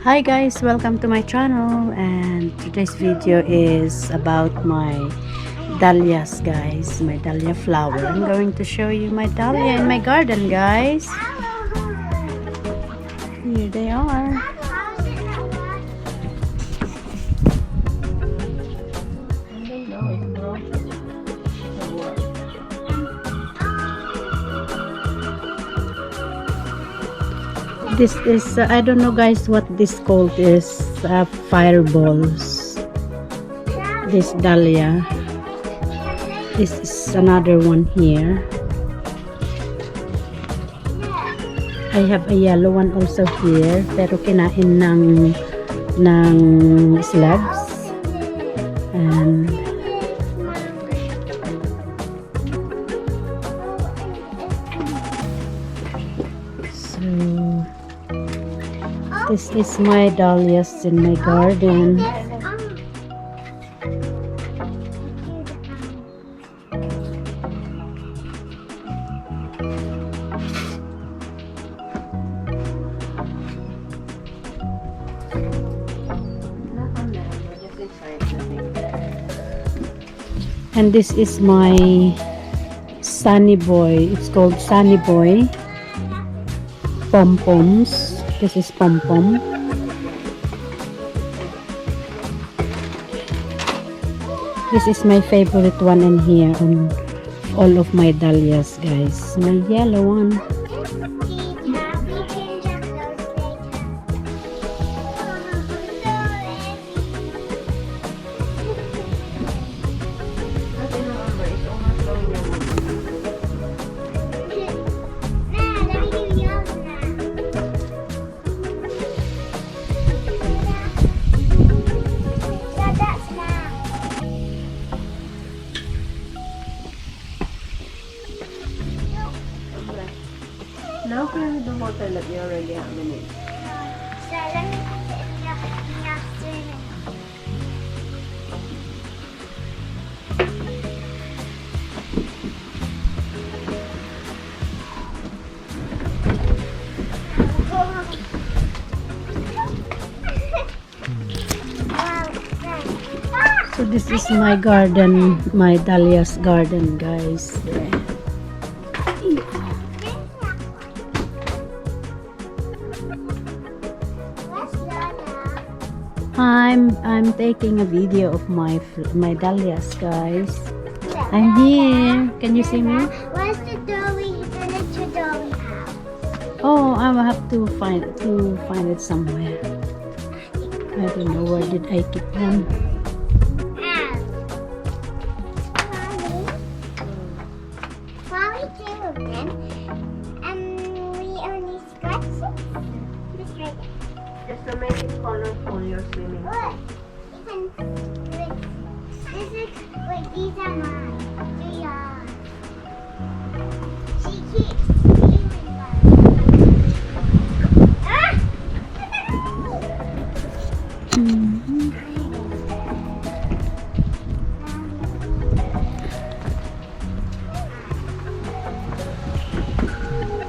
Hi guys, welcome to my channel, and today's video is about my dahlias, guys. My dahlia flower. I'm going to show you my dahlia in my garden, guys. Here they are. This is I don't know, guys, what this called is fireballs. This dahlia. This is another one here. I have a yellow one also here, pero kinain ng slugs. And so this is my dahlias in my garden. And this is my Sunny Boy. It's called Sunny Boy. Pom-poms. This is pom-pom. This is my favorite one in here on all of my dahlias, guys. My yellow one. Now clear the water that you already have in it. So let me put it in your swimming. So this is my garden, my dahlias garden, guys. I'm taking a video of my dahlias, guys. I'm here. Can you see me? Where's the little dory house? Oh, I will have to find it somewhere. I don't know, where did I keep them? Mommy came with them, and we only scratched it. Just right there. Just to make it colorful, you're swimming. Look, you can. Wait, these are mine. They are. She keeps stealing them. Ah!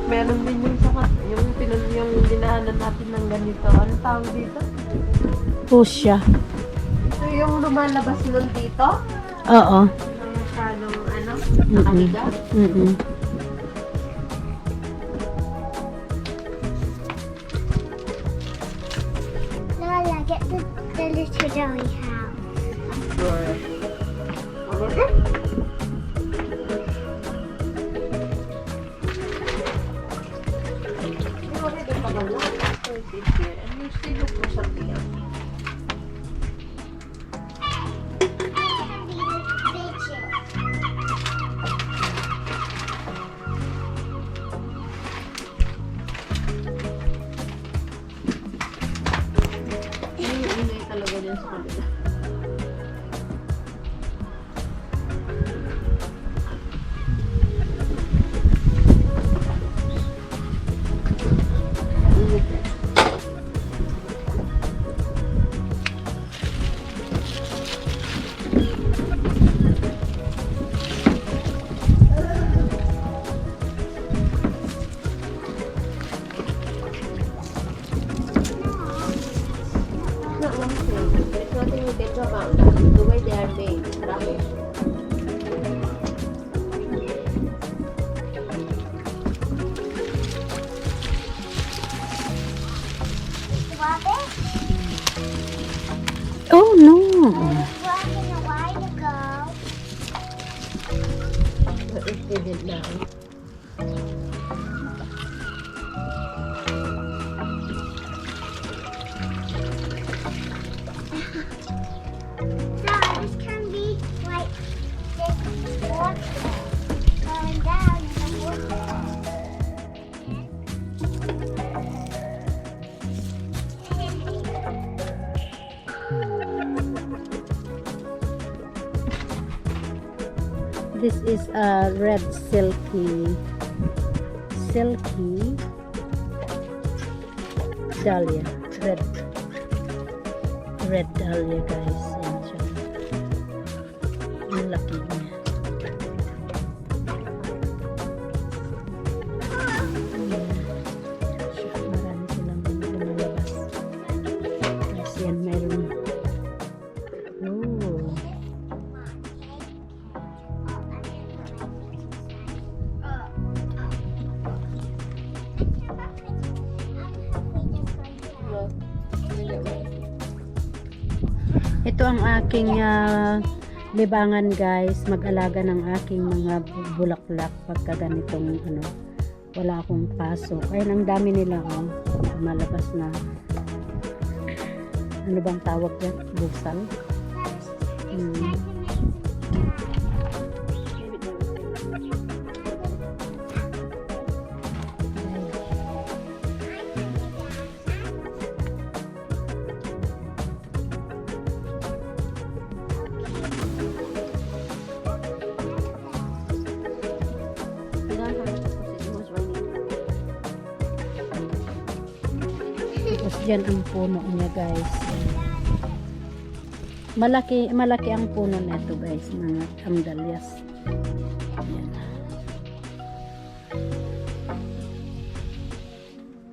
Meron din yung dinaanan natin ng ganito. Ano tawag dito? Fuchsia. Ito yung lumalabas nun dito? Oo. Yung masyadong nakahiga? Lola, get the little dory house. Sure. Talaga din sa kanila. no. Walking a while ago. It didn't now. So this can be like this water going down in the water. This is a red silky dahlia. Red dahlia, guys. Yan siya. Ang laki niya. Marami silang lumalabas. Tapos yan, mayroon. Oh. Ito ang aking libangan, guys, mag-alaga ng aking mga bulaklak pagka ganitong wala akong pasok. Ayun, ang dami nila, oh, malabas na, ano bang tawag yan? Busal. Tapos dyan ang puno niya, guys. Malaki ang puno nito, guys, mga dahlias. Yan.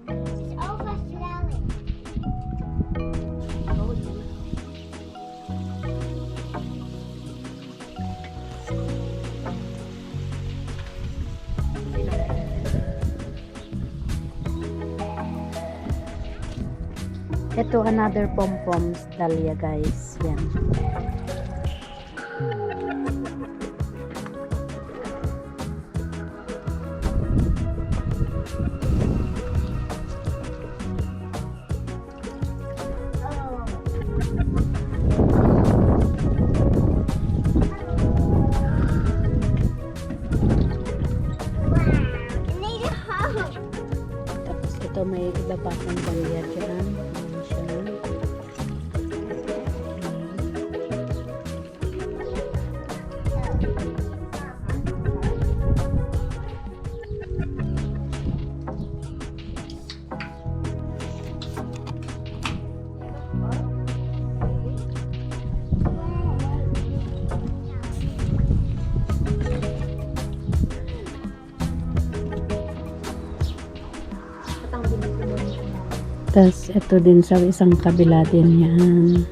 It's overflowing. Ito, another pom-poms dahlia, guys. Yan. Tapos ito, may iba pa akong dahlia dyan. Ayan siya. Tapos ito din sa isang kabila din yan.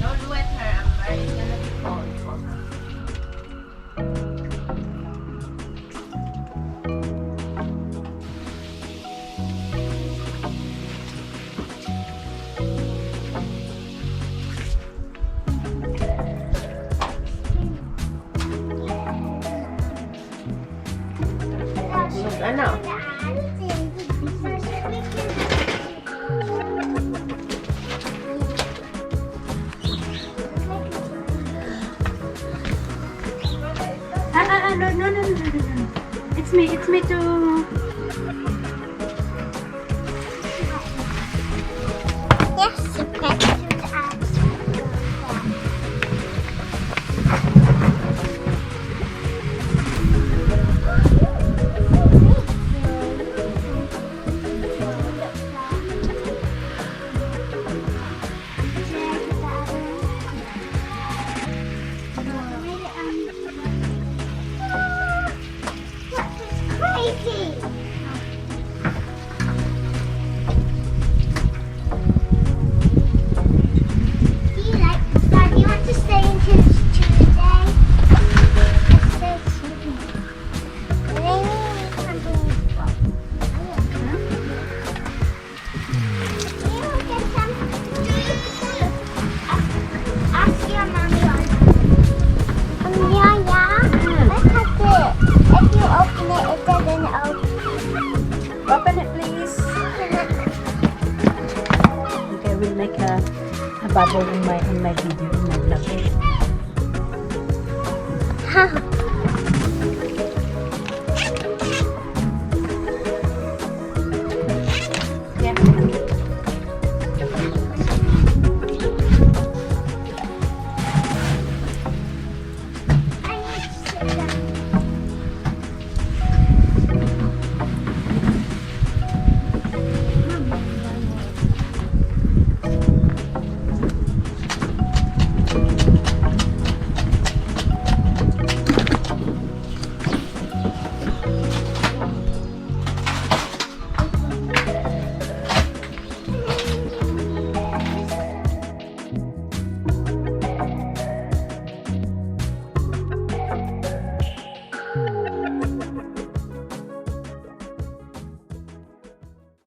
Don't wet her. I'm very gonna be cold for her. Ano? No. It's me too. Yes, you can. get some. Ask your mommy on. Yeah. Look at it. If you open it, it doesn't open. Open it, please. Okay, we'll make a bubble in my video, in my vlog. How?